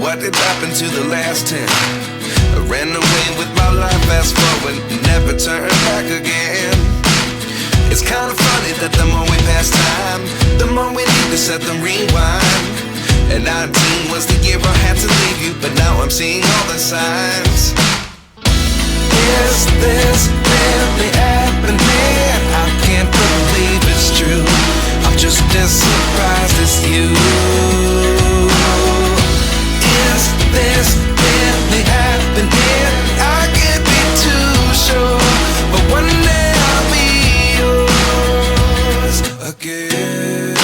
what did happen to the last 10? I ran away with my life, fast forward, never turn back again. It's kinda funny that the more we pass time, the more we need to set the rewind. And 19 was the year I had to leave you, but now I'm seeing all the signs. Is this really happening? I can't believe it's true. I'm just as surprised as you. Is this really happening? I can't be too sure, but one day I'll be yours again.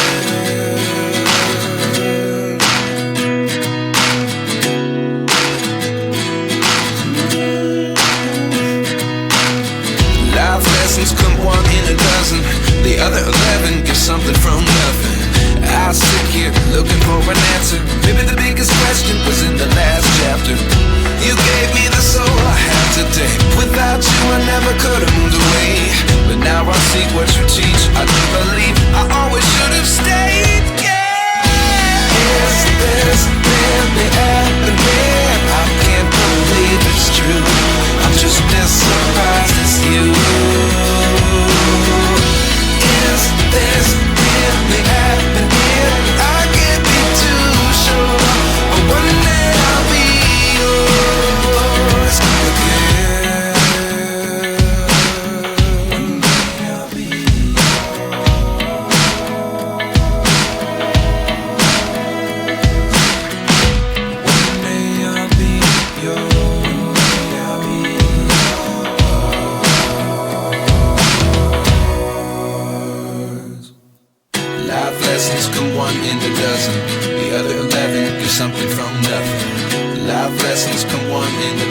Life lessons come one in a dozen. The other 11 give something from nothing. I sit here looking for an answer. Maybe the biggest question was in the last chapter. You gave me the soul I have today. Without you I never could have moved away. But now I see what you teach. I do believe I always should have stayed. Yeah. Is this really happening? I can't believe it's true. I'm just as surprised as you. Is this really happening? I can't be too sure, but one day I'll be yours again. One day I'll be One day I'll be yours. Life lessons come one in a dozen. The other 11 give something from nothing. Life lessons come one in a